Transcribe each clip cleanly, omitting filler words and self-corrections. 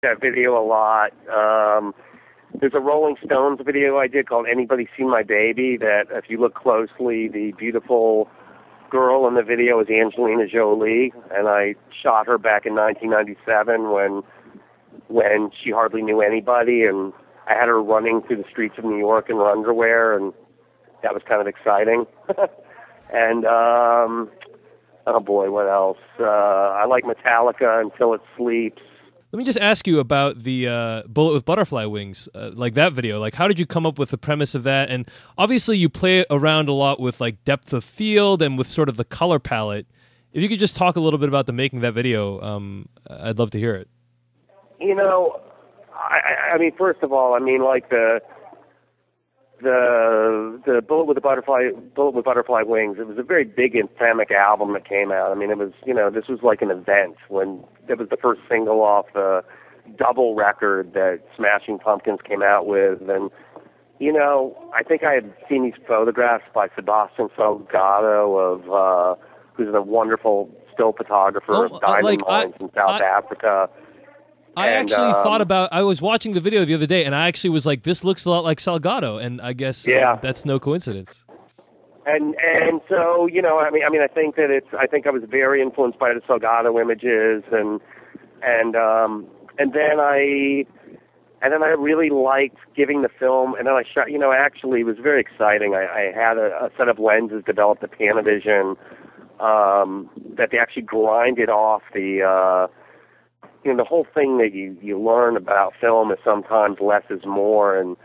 that video a lot. There's a Rolling Stones video I did called Anybody Seen My Baby, that if you look closely, the beautiful girl in the video is Angelina Jolie, and I shot her back in 1997 when she hardly knew anybody, and I had her running through the streets of New York in her underwear, and that was kind of exciting. And, oh boy, what else? I like Metallica, Until It Sleeps. Let me just ask you about the Bullet with Butterfly Wings, like that video. Like, how did you come up with the premise of that? And obviously you play around a lot with like depth of field and with sort of the color palette. If you could just talk a little bit about the making of that video, I'd love to hear it. You know, I mean, first of all, I mean, like the Bullet with Butterfly Wings, it was a very big anthemic album that came out. I mean, it was, you know, this was like an event when it was the first single off the double record that Smashing Pumpkins came out with. And, you know, I think I had seen these photographs by Sebastian Salgado of, who's a wonderful still photographer of diamond mines in South Africa. I was watching the video the other day, and I actually was like, this looks a lot like Salgado, and I guess that's no coincidence. And so, you know, I mean, I think I was very influenced by the Salgado images, and then I really liked giving the film, and then I shot, you know, actually it was very exciting. I had a set of lenses developed at Panavision, that they actually grinded off the, you know, the whole thing that you learn about film is sometimes less is more, and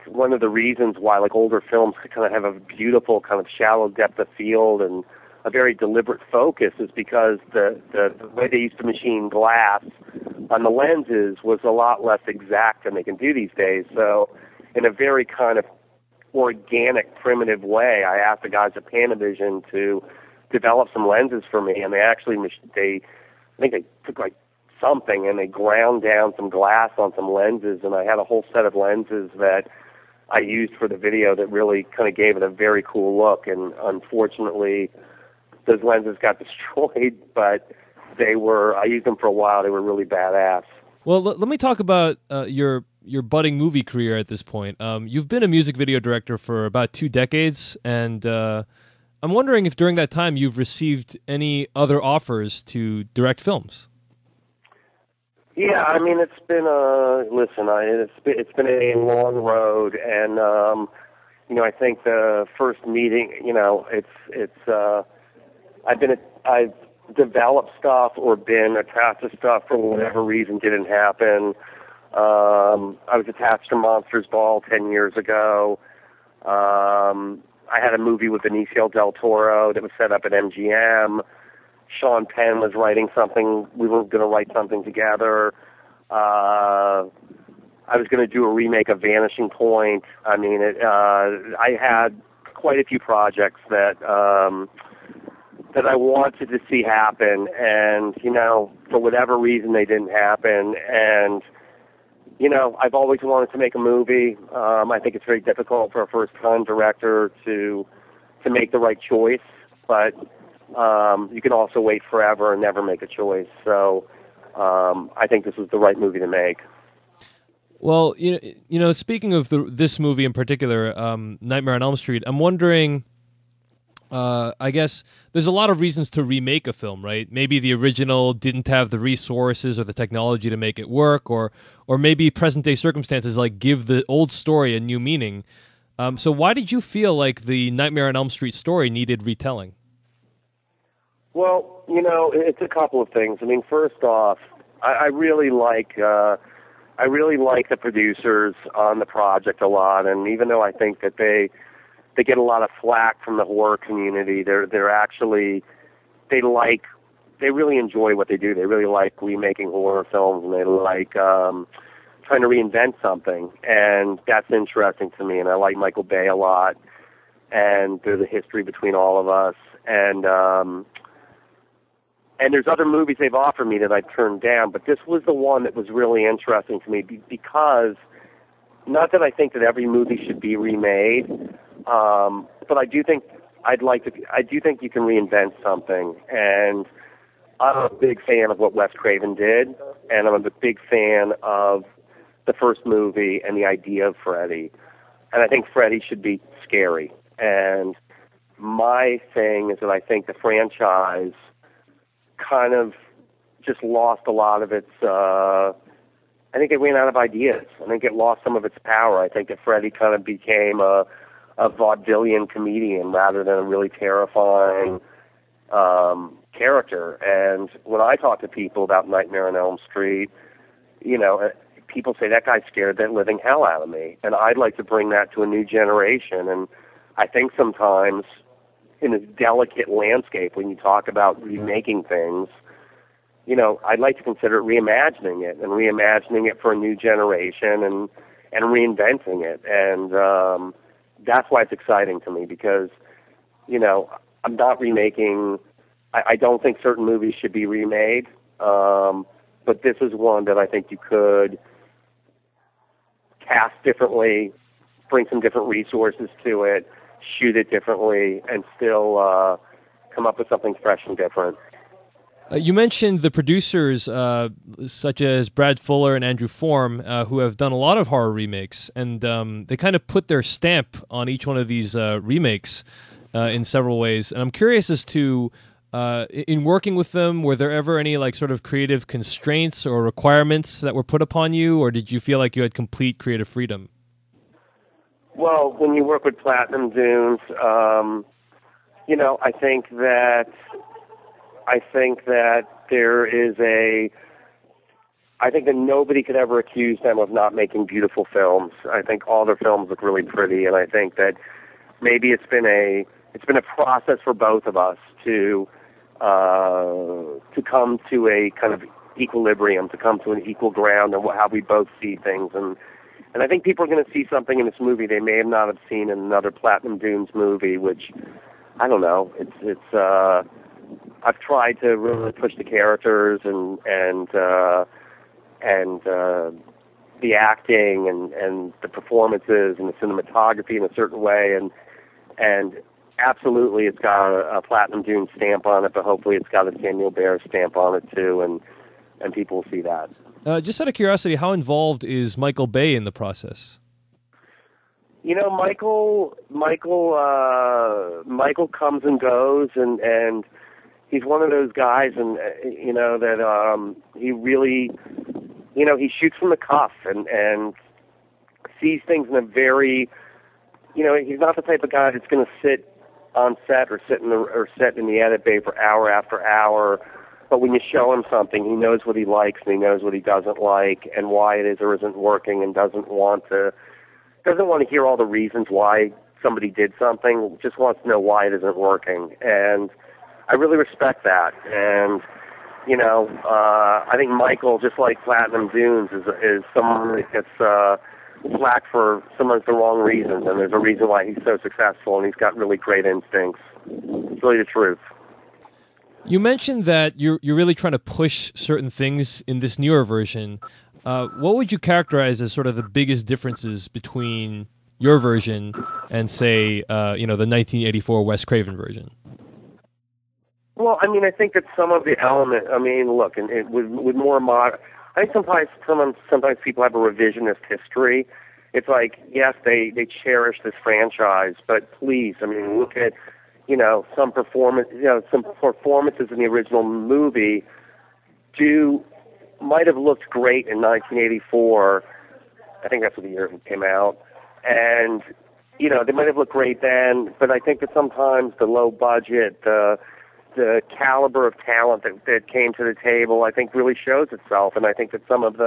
one of the reasons why like older films could kind of have a beautiful kind of shallow depth of field and a very deliberate focus is because the way they used to machine glass on the lenses was a lot less exact than they can do these days. So in a very kind of organic, primitive way, I asked the guys at Panavision to develop some lenses for me, and I think they took like something and they ground down some glass on some lenses, and I had a whole set of lenses that I used for the video that really kind of gave it a very cool look. And unfortunately, those lenses got destroyed, but I used them for a while. They were really badass. Well, let me talk about your budding movie career at this point. You've been a music video director for about 2 decades, and I'm wondering if during that time you've received any other offers to direct films. Yeah, I mean, it's been it's been a long road, and you know, I think the first meeting, you know, I've developed stuff or been attached to stuff for whatever reason didn't happen. I was attached to Monsters Ball 10 years ago. I had a movie with Benicio del Toro that was set up at MGM. Sean Penn was writing something. We were going to write something together. I was going to do a remake of Vanishing Point. I mean, I had quite a few projects that I wanted to see happen, and, you know, for whatever reason they didn't happen. And, you know, I've always wanted to make a movie. I think it's very difficult for a first-time director to make the right choice, but you can also wait forever and never make a choice. So I think this was the right movie to make. Well, you know, speaking of this movie in particular, Nightmare on Elm Street, I'm wondering, I guess there's a lot of reasons to remake a film, right? Maybe the original didn't have the resources or the technology to make it work, or maybe present-day circumstances like give the old story a new meaning. So why did you feel like the Nightmare on Elm Street story needed retelling? Well, you know, it's a couple of things. I mean, first off, I really like the producers on the project a lot, and even though I think that they get a lot of flack from the horror community, they really enjoy what they do. They really like remaking horror films, and they like trying to reinvent something, and that's interesting to me. And I like Michael Bay a lot, and there's a history between all of us, and there's other movies they've offered me that I turned down, but this was the one that was really interesting to me because, not that I think that every movie should be remade, but I do think you can reinvent something. And I'm a big fan of what Wes Craven did, and I'm a big fan of the first movie and the idea of Freddy. And I think Freddy should be scary. And my thing is that I think the franchise kind of just lost a lot of its, I think it ran out of ideas. I think it lost some of its power. I think that Freddy kind of became a vaudevillian comedian rather than a really terrifying character. And when I talk to people about Nightmare on Elm Street, you know, people say that guy scared the living hell out of me. And I'd like to bring that to a new generation. And I think sometimes in this delicate landscape, when you talk about remaking things, you know, I'd like to consider reimagining it for a new generation and reinventing it. And that's why it's exciting to me because, you know, I'm not remaking. I don't think certain movies should be remade, but this is one that I think you could cast differently, bring some different resources to it, shoot it differently, and still come up with something fresh and different. You mentioned the producers, such as Brad Fuller and Andrew Form, who have done a lot of horror remakes, and they kind of put their stamp on each one of these remakes in several ways. And I'm curious as to, in working with them, were there ever any like sort of creative constraints or requirements that were put upon you, or did you feel like you had complete creative freedom? Well, when you work with Platinum Dunes, you know, I think that there is I think that nobody could ever accuse them of not making beautiful films. I think all their films look really pretty, and I think that maybe it's been a process for both of us to come to a kind of equilibrium, to come to an equal ground on how we both see things, and I think people are going to see something in this movie they may not have seen in another Platinum Dunes movie, which I don't know. It's I've tried to really push the characters and the acting and the performances and the cinematography in a certain way, and absolutely it's got a Platinum Dunes stamp on it, but hopefully it's got a Samuel Behr stamp on it too, and people will see that. Just out of curiosity, how involved is Michael Bay in the process? You know, Michael comes and goes, and he's one of those guys, and you know that he really, you know, he shoots from the cuff and sees things in a very, you know, he's not the type of guy that's going to sit on set or sit in the edit bay for hour after hour. But when you show him something, he knows what he likes and he knows what he doesn't like and why it is or isn't working, and doesn't want to hear all the reasons why somebody did something. Just wants to know why it isn't working. And I really respect that. And you know, I think Michael, just like Platinum Dunes, is someone that gets flack for some of the wrong reasons, and there's a reason why he's so successful, and he's got really great instincts. It's really the truth. You mentioned that you're really trying to push certain things in this newer version. What would you characterize as sort of the biggest differences between your version and, say, the 1984 Wes Craven version? Well, I mean, I think that some of the element. I mean, look, and with more modern. I think sometimes people have a revisionist history. It's like, yes, they cherish this franchise, but please, I mean, look at, you know, some performances in the original movie might have looked great in 1984. I think that's what the year it came out. And, you know, they might have looked great then, but I think that sometimes the low budget, the caliber of talent that came to the table, I think really shows itself. And I think that some of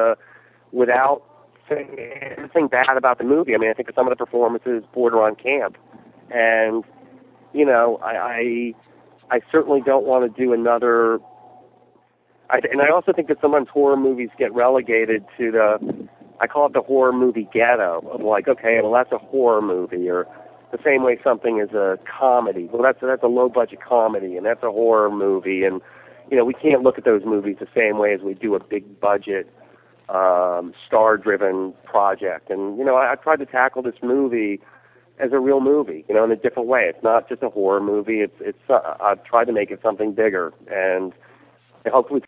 without saying anything bad about the movie, I mean, I think that some of the performances border on camp. And, you know, I certainly don't want to do another. And I also think that sometimes horror movies get relegated to I call it the horror movie ghetto of like, okay, well, that's a horror movie, or the same way something is a comedy. Well, that's a low budget comedy, and that's a horror movie, and you know, we can't look at those movies the same way as we do a big budget, star-driven project. And you know, I tried to tackle this movie as a real movie, you know, in a different way. It's not just a horror movie. I've tried to make it something bigger, and and hopefully